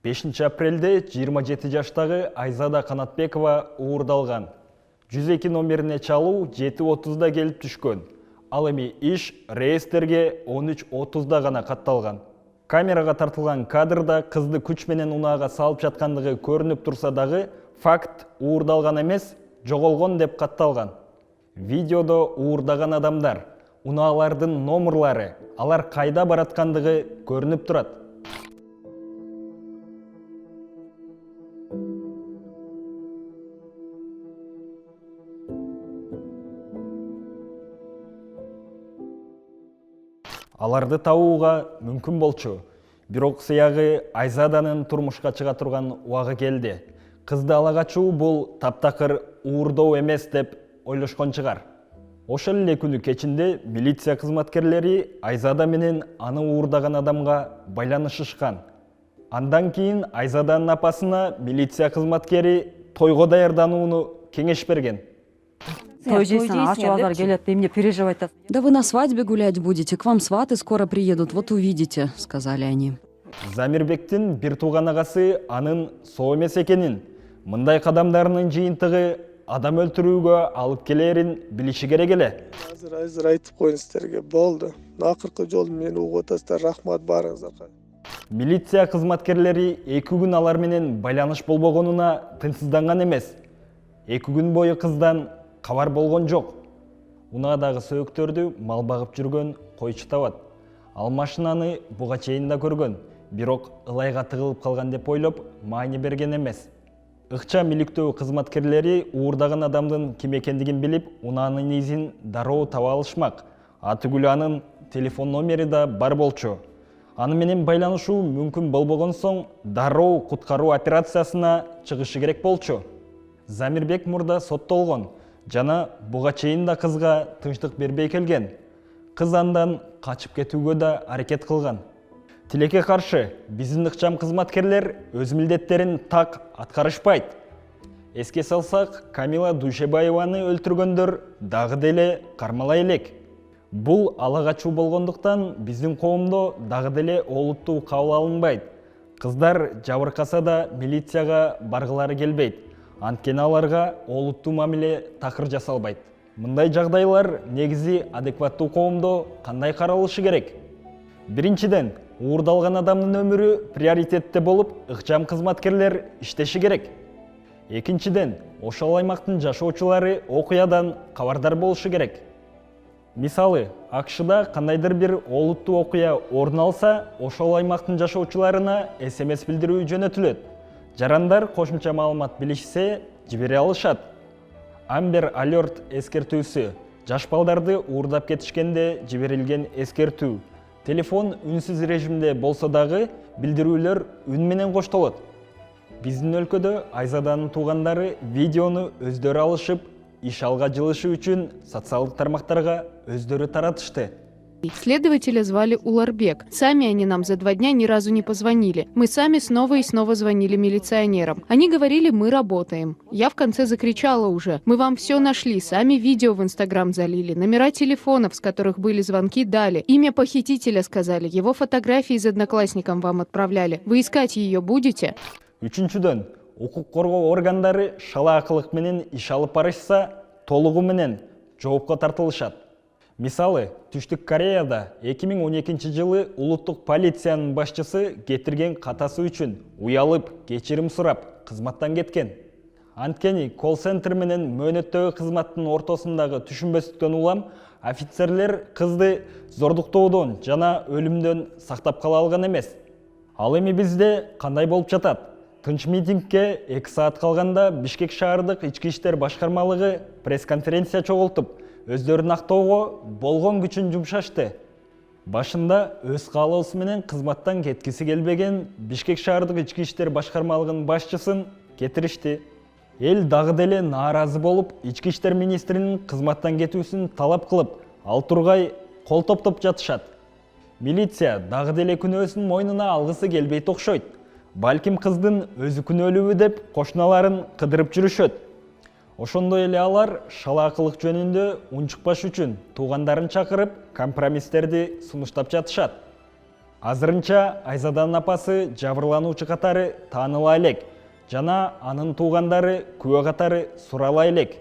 5 апрелде 27 жаштагы Айзада Канатбекова уурдалган. 102 номерине чалуу 7:30да келип түшкөн. Ал эми иш реестерге 13:30да гана катталган. Камерага тартылган кадрда кызды күч менен унаага салып жаткандыгы көрүнүп турса дагы, факт уурдалган эмес, жоголгон деп катталган. Видеодо уурдаган адамдар, унаалардын номерлары, алар кайда бараткандыгы көрүнүп турат. Аларды табууга мүмкүн болчу. Бирок сыягы Айзаданын турмушка чыга турган убагы келди. Кызды ала качуу бул таптакыр уурдоо эмес деп ойлошкон чыгар. Ошол эле күнү кечинде милиция кызматкерлери Айзада менен аны уурдаган адамга байланышышкан. Андан кийин Айзаданын апасына милиция кызматкери тойго даярданууну кеңеш берген. Той жейсің, ачуалар келет, ты мне переживать. Да вы на свадьбе гулять будете, к вам сваты скоро приедут, вот увидите, сказали они. Замирбектин бир тууган агасы анын соо эмес экенин, мындай кадамдарынын жыйынтыгы адам өлтүрүүгө алып келерин билиши керек эле. Азыр айтып коюн сиздерге, болду. Акыркы жолу мени угуп атасыздар, рахмат барыңыздарга. Милиция кызматкерлери 2 күн алар менен байланыш болбогонуна тынчсызданган эмес. 2 күн бою кыздан кабар болгон жок. Унаадагы сөөктөрдү мал багып жүргөн койчу табат. Ал машинаны буга чейин да көргөн, бирок ылайга тыгылып калган деп ойлоп, маани берген эмес. Ыкча миликтөө кызматкерлери уурдаган адамдын ким экендигин билип, унаанын изин дароо таба алышмак. Атүгүлү анын телефон номери да бар болчу. Аны менен байланышуу мүмкүн болбогон соң, дароо куткаруу операциясына чыгышы керек болчу. Замирбек мурда соттолгон жана буга чейин да кызга тынчтык бербей келген. Кыз андан качып кетүүгө да аракет кылган. Тилекке каршы, биздин ыкчам кызматкерлер өз милдеттерин так аткарышпайт. Эске салсак, Камила Дүйшебаеваны өлтүргөндөр дагы деле кармалай элек. Бул ала качуу болгондуктан биздин коомдо дагы деле олуттуу кабыл алынбайт. Кыздар жабыркаса да милицияга баргылары келбейт. Анткени аларга олуттуу мамиле такыр жасалбайт. Мындай жагдайлар негизи адекваттуу коомдо кандай каралышы керек? Биринчиден, уурдалган адамдын өмүрү приоритетте болуп, ыкчам кызматкерлер иштеши керек. Экинчиден, ошол аймактын жашоочулары окуядан кабардар болушу керек. Мисалы, АКШда кандайдыр бир олуттуу окуя орун алса, ошол аймактын жашоочуларына СМС билдирүү жөнөтүлөт. Жарандар кошумча маалымат билишсе, жибере алышат. Amber Alert эскертүүсү. Жаш балдарды уурдап кетишкенде жиберилген эскертүү. Телефон үнсүз режимде болсо дагы билдирүүлөр үн менен коштолот. Биздин өлкөдө Айзаданын туугандары видеону өздөрү алышып, иш алга жылышы үчүн социалдык тармактарга өздөрү таратышты. Следователя звали Уларбек. Сами они нам за 2 дня ни разу не позвонили. Мы сами снова и снова звонили милиционерам. Они говорили, мы работаем. Я в конце закричала уже. Мы вам все нашли, сами видео в Инстаграм залили, номера телефонов, с которых были звонки, дали. Имя похитителя сказали, его фотографии из Одноклассникам вам отправляли. Вы искать ее будете? Үчүнчүдөн, укук коргоо органдары шалаакылык менен иш алып барышса, толугу менен жоопко тартылышат. Мисалы, Түштүк Кореяда 2012 жылы улуттук полициянын башчысы кетирген катасы үчүн уялып, кечирим сурап, кызматтан кеткен. Анткени колл-центр менен мөөнөттөгү кызматтын ортосундагы түшүнбөстүктөн улам, офицерлер кызды зордуктоодон жана өлүмдөн сактап кала алган эмес. Ал эми бизде кандай болуп жатат? Тынч митингке 2 саат калганда Бишкек шаардык ички иштер башкармалыгы пресс-конференция чогултуп, өздөрүн актоого болгон күчүн жумшашты. Башында өз каалоосу менен кызматтан кеткиси келбеген Бишкек шаардык ички иштер башкармалыгынын башчысын кетиришти. Эл дагы деле нааразы болуп, ички иштер министринин кызматтан кетүүсүн талап кылып, ал тургай кол топтоп жатышат. Милиция дагы деле күнөөсүн мойнуна алгысы келбейт окшойт. Балким кыздын өзү күнөөлүүбү деп кошуналарын кыдырып жүрүшөт. Ошондой эле алар шалаакылык жөнүндө унчукпаш үчүн туугандарын чакырып, компромисстерди сунуштап жатышат. Азырынча Айзаданын апасы жабырлануучу катары тааныла элек жана анын туугандары күбө катары сурала элек.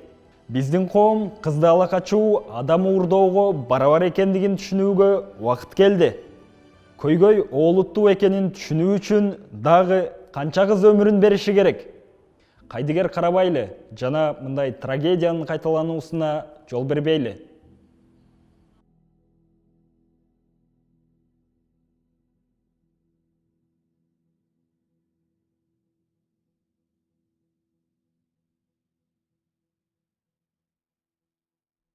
Биздин коом кызды ала качуу адам уурдоого барабар экендигин түшүнүүгө убакыт келди. Көйгөй оолуттуу экенин түшүнүү үчүн дагы канча кыз өмүрүн бериши керек? Кайдыгер карабайлы жана мындай трагедиянын кайталануусуна жол бербейли.